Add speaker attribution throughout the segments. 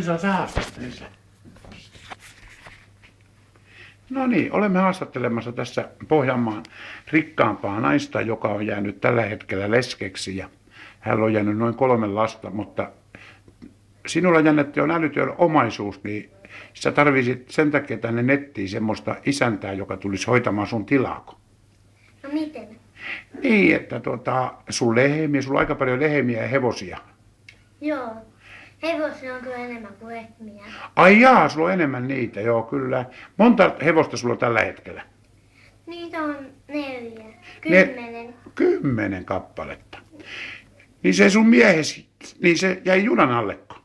Speaker 1: Sä haastattelit. No niin, olemme haastattelemassa tässä Pohjanmaan rikkaampaa naista, joka on jäänyt tällä hetkellä leskeksi ja hän on jäänyt noin 3 lasta, mutta sinulla Janette on älytön omaisuus, niin sä tarvitsit sen takia tänne nettiin semmoista isäntää, joka tulisi hoitamaan sun tilaako.
Speaker 2: No miten?
Speaker 1: Niin, että sun lehmiä, sulla on aika paljon lehmiä ja hevosia.
Speaker 2: Joo. Hevosia on kyllä enemmän kuin lehmiä.
Speaker 1: Ai jaa, sulla on enemmän niitä, joo kyllä. Monta hevosta sulla on tällä hetkellä?
Speaker 2: Niitä on 4. 10.
Speaker 1: 10 kappaletta. Niin se sun miehesi, niin se jäi junan alleko?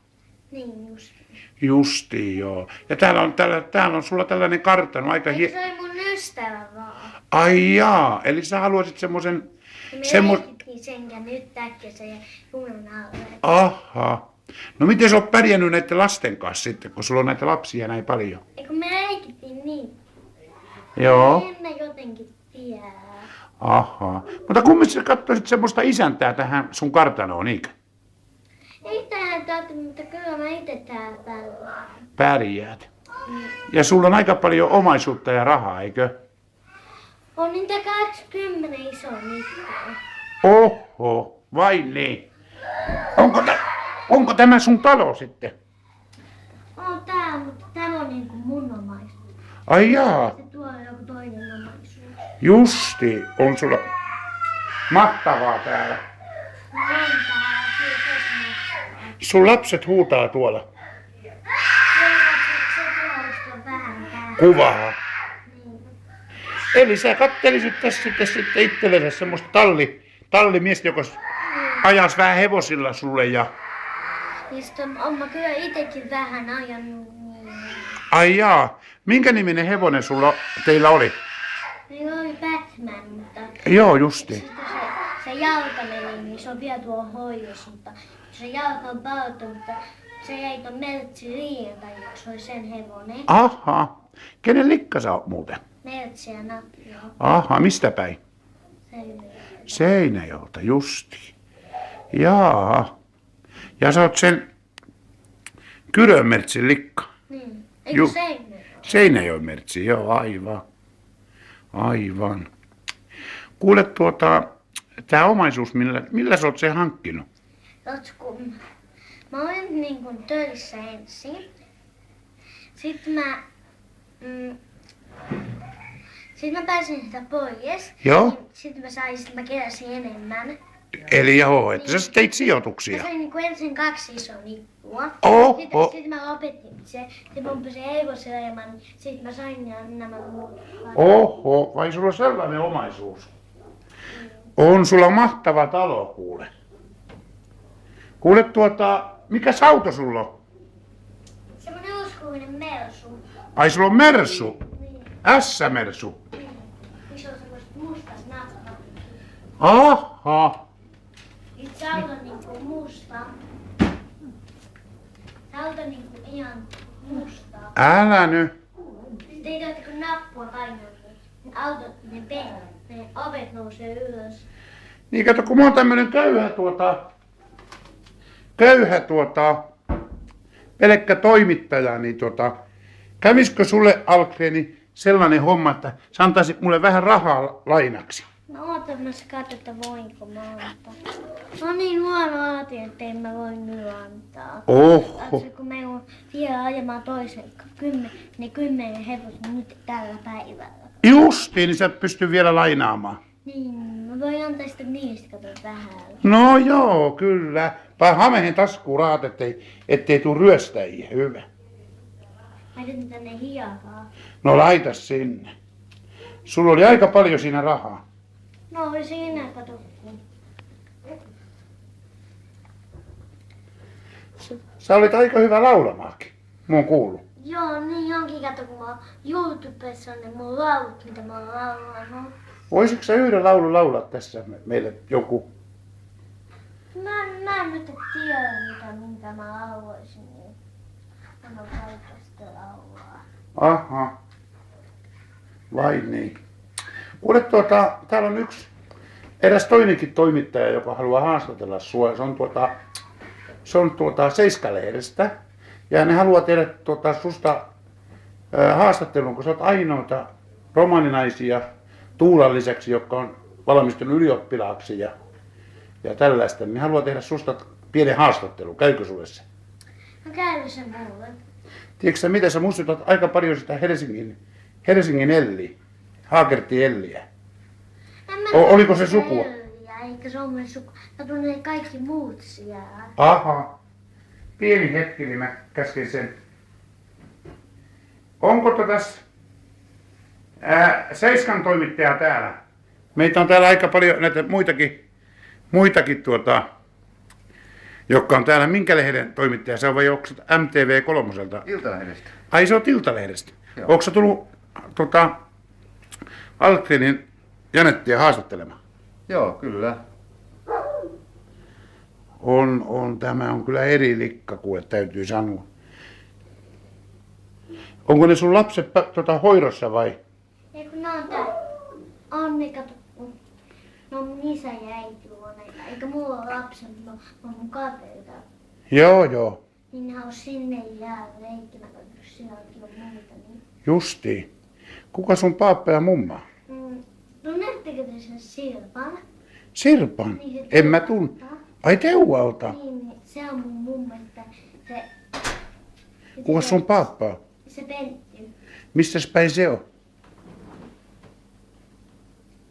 Speaker 2: Niin just.
Speaker 1: Justiin, joo. Ja täällä on sulla tällainen kartano aika
Speaker 2: Eikö se oli mun ystävä vaan?
Speaker 1: Ai jaa, eli sä haluaisit semmoisen...
Speaker 2: Me leikittiin sen ja nyt äkkiä se junan alle.
Speaker 1: Aha. No miten sä oot pärjännyt näiden lasten kanssa sitten, kun sulla on näitä lapsia näin paljon?
Speaker 2: Eikö me leikittiin niin?
Speaker 1: Joo.
Speaker 2: Me emme jotenkin tiedä.
Speaker 1: Aha. Mutta kummin sä katsoisit semmoista isäntää tähän sun kartanoon, eikö?
Speaker 2: Ei tähän täältä, mutta kyllä mä itse täällä.
Speaker 1: Pärjäät. Ja sulla on aika paljon omaisuutta ja rahaa, eikö?
Speaker 2: On niitä 20 iso mittaa.
Speaker 1: Oho, vai niin? Onko tämä sun talo sitten?
Speaker 2: On tää, mutta tämä on niinku mun omaisuus.
Speaker 1: Ai jaa,
Speaker 2: Se tuo joku toinen omaisuus.
Speaker 1: justi on sulla mahtavaa täällä.
Speaker 2: On tää, kiitos.
Speaker 1: Sun lapset huutaa tuolla.
Speaker 2: Se tuosta vähän tää.
Speaker 1: Kuvaa.
Speaker 2: Niin.
Speaker 1: Eli sä kattelisit tässä sitten itsellesi semmoista tallimiestä, joka ajas vähän hevosilla sulle ja...
Speaker 2: Ja sitten on mä kyllä itekin vähän ajanut.
Speaker 1: Ai jaa, minkä niminen hevonen teillä oli?
Speaker 2: Meillä oli Batman, mutta
Speaker 1: Joo, justi.
Speaker 2: sitten se jalka meni, niin se on vielä tuo hoidossa, mutta se jalka on palautu, mutta se jäi ton Meltsi liian tai se oli sen hevonen.
Speaker 1: Aha, kenen likka sä oot muuten?
Speaker 2: Meltsi ja Nappio.
Speaker 1: Aha, mistä päin? Seinäjoelta, justi. Jaa. Ja sä oot sen Kyrönmertsin likka.
Speaker 2: Niin. Eikö Seinäjoella?
Speaker 1: Seinäjoen mertsi, joo, aivan. Aivan. Kuule tää omaisuus, millä sä oot sen hankkinut?
Speaker 2: Kun mä olin niin kuin töissä ensin. Sitten mä pääsin sitä pois.
Speaker 1: Joo.
Speaker 2: Niin sitten mä keräsin enemmän.
Speaker 1: Eli joo, että sä teit
Speaker 2: Mä
Speaker 1: sijoituksia.
Speaker 2: sain niin kuin ensin 2 isoa nippua.
Speaker 1: Oho.
Speaker 2: Sitten mä lopetin se pompasi hevoseleman. Sitten mä sain nämä muut.
Speaker 1: Oho, vai sulla on sellainen omaisuus? On sulla mahtava talo, kuule. Kuule mikä auto sulla on?
Speaker 2: Semmonen uskollinen Mersu.
Speaker 1: Ai sulla on Mersu,
Speaker 2: Niin.
Speaker 1: S-Mersu.
Speaker 2: Missä on semmoiset mustat nahkat.
Speaker 1: Aha.
Speaker 2: Se auto on niinku musta. Se auto on niinku ihan musta.
Speaker 1: Älä nyt.
Speaker 2: Sitten ei tarvitse kun nappua painaa, niin autot, ne ovet nousee ylös.
Speaker 1: Niin kato, kun mä oon tämmönen köyhä pelkkä toimittaja, niin kävisikö sulle Algreeni sellainen homma, että sä antaisit mulle vähän rahaa lainaksi?
Speaker 2: No oota, mä katson, että voinko mä antaa. No niin huono asia, ettei mä voi nyt antaa.
Speaker 1: Oho.
Speaker 2: Katso, kun me on vielä ajamaan toisen 10 hevosta nyt tällä päivällä.
Speaker 1: Justiin, niin sä et pysty vielä lainaamaan.
Speaker 2: Niin, mä voin antaa sitä niistä, kato vähän.
Speaker 1: No joo, kyllä. Vai hamehen taskuun rahat, ettei tuu ryöstäjiä. Hyvä.
Speaker 2: Laitan tänne hiekaa.
Speaker 1: No laita sinne. Sulla oli aika paljon siinä rahaa.
Speaker 2: No oli siinä, kato.
Speaker 1: Sä olit aika hyvä laulamaakin. Mä oon kuullut.
Speaker 2: Joo, niin onkin, kato, kun mä oon YouTubessa on ne mun laulut, mitä mä oon laulanut.
Speaker 1: Voisitko sä yhden laulun laulaa tässä meille joku?
Speaker 2: Mä en nyt tiedä, minkä mä lauloisin, niin mä voin kaikesta laulaa.
Speaker 1: Aha. Vai niin. Kuule täällä on eräs toinenkin toimittaja, joka haluaa haastatella sua. Se on Seiska-lehdestä. Ja ne haluaa tehdä susta haastattelun, kun sä oot ainoita romaninaisia Tuulan lisäksi, jotka on valmistunut ylioppilaaksi ja tällaista. Ne haluaa tehdä susta pienen haastattelun. Käykö sulle se?
Speaker 2: No käy se mulle.
Speaker 1: Tiedätkö sä, mitä sä muistutat aika paljon sitä Helsingin Elliä, Haakertin Elliä? Oliko se sukua?
Speaker 2: Eikä se ole mun suku. Mä tunnen kaikki muut siellä.
Speaker 1: Aha. Pieni hetki, niin mä käsken sen. Onko tässä Seiskan toimittaja täällä? Meitä on täällä aika paljon näitä muitakin jotka on täällä. Minkä lehden toimittaja? Se on vai onko se MTV3?
Speaker 3: Iltalehdestä.
Speaker 1: Ai se on Iltalehdestä.
Speaker 3: Joo.
Speaker 1: Onko se tullut Algrenin Janettia haastattelemaan?
Speaker 3: Joo, kyllä.
Speaker 1: Tämä on kyllä eri likka kuin täytyy sanoa. Onko ne sun lapset hoidossa vai?
Speaker 2: Ei kun ne on täällä. Onni kato. No mun isä ja äiti luoneita. Eikä mulla ole lapsia, mutta on mun kavereita.
Speaker 1: Joo.
Speaker 2: Niin ne on sinne jäällä leikkimään, kun sielläkin on muita. Niin.
Speaker 1: Justiin. Kuka sun paappa ja mumma?
Speaker 2: Tunnettekö te sen Sirpan?
Speaker 1: Sirpan?
Speaker 2: Niin se
Speaker 1: En mä
Speaker 2: Teuvalta.
Speaker 1: tunne. Ai Teuvalta.
Speaker 2: Niin, se on mun mummo, että se...
Speaker 1: Kuka sun paappa on?
Speaker 2: Se Pentti.
Speaker 1: Mistäs päin se on?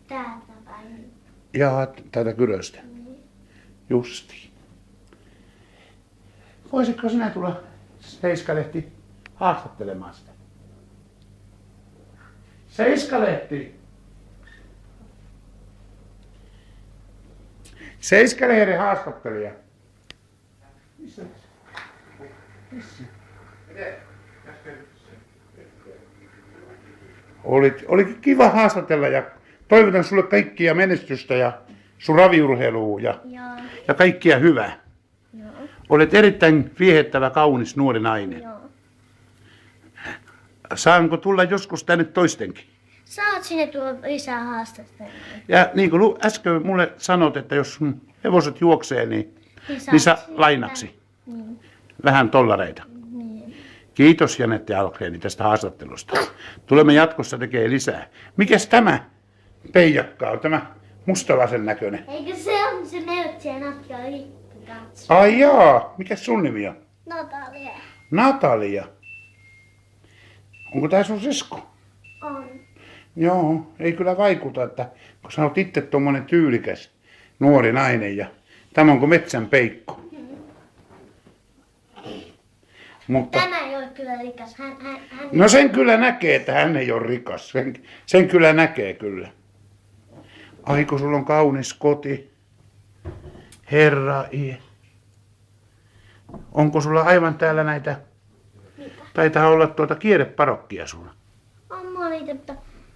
Speaker 2: Täältä päin.
Speaker 1: Jaa, täältä Kyröstä.
Speaker 2: Niin.
Speaker 1: Justiin. Voisitko sinä tulla Seiskalehti haastattelemaan sitä? Seiskalehti! Seiskalehden haastattelija. Missä? Olikin kiva haastatella ja toivotan sulle kaikkia menestystä ja sun raviurheiluun
Speaker 2: Joo.
Speaker 1: ja kaikkia hyvää.
Speaker 2: Joo.
Speaker 1: Olet erittäin viehättävä, kaunis nuori nainen.
Speaker 2: Joo.
Speaker 1: Saanko tulla joskus tänne toistenkin?
Speaker 2: Saat sinne tuoda lisää haastattelua.
Speaker 1: Ja niin kuin äsken mulle sanot, että jos sun hevoset juoksee, niin sä lainaksi
Speaker 2: Niin.
Speaker 1: vähän tollareita.
Speaker 2: Niin.
Speaker 1: Kiitos Janette Algreeni tästä haastattelusta. Tulemme jatkossa tekemään lisää. Mikäs tämä peijakka on, tämä mustalaisen näköinen?
Speaker 2: Eikö se on se Meltsien Natti ja Lippu kanssa?
Speaker 1: Ai jaa, mikäs sun nimi on?
Speaker 2: Natalia.
Speaker 1: Natalia. Onko tää sun sisko?
Speaker 2: On.
Speaker 1: Joo, ei kyllä vaikuta, että kun sä oot itse tommonen tyylikäs nuori nainen ja tämä onko metsän peikko. Mutta,
Speaker 2: Tämä ei ole kyllä rikas. Hän
Speaker 1: no sen kyllä näkee, että hän ei ole rikas. Sen kyllä näkee kyllä. Ai kun sulla on kaunis koti. Herra ie. Onko sulla aivan täällä näitä, taitaa olla kierreparokkia sulla.
Speaker 2: on monita, mutta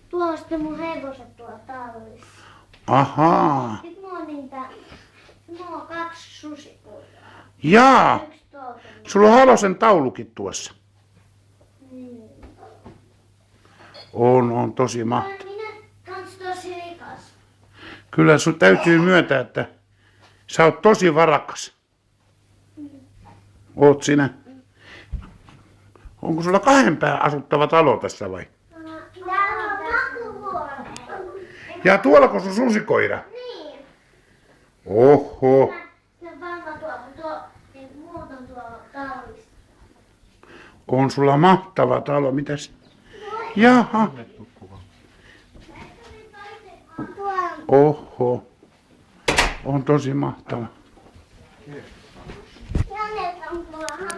Speaker 2: tuolla on sitten mun hevoset tuolla tallissa.
Speaker 1: Ahaa.
Speaker 2: Sitten mulla on 2 susikoiraa.
Speaker 1: Jaa.
Speaker 2: 1 touko.
Speaker 1: Sulla on Halosen taulukin tuossa.
Speaker 2: Niin.
Speaker 1: On tosi mahtavaa.
Speaker 2: Olen minä kans tosi rikas.
Speaker 1: Kyllä sun täytyy myöntää, että sä oot tosi varakas. Oot sinä. Onko sulla 2 pää asuttava talo tässä vai?
Speaker 2: Täällä on makuuhuone.
Speaker 1: Ja tuollako sun susikoira?
Speaker 2: Niin.
Speaker 1: Oho.
Speaker 2: Ja vanha niin muut on tuolla tallissa.
Speaker 1: On sulla mahtava talo. Mitäs? Jaha. Oho. On tosi mahtava.
Speaker 2: Janet on tuolla Hannes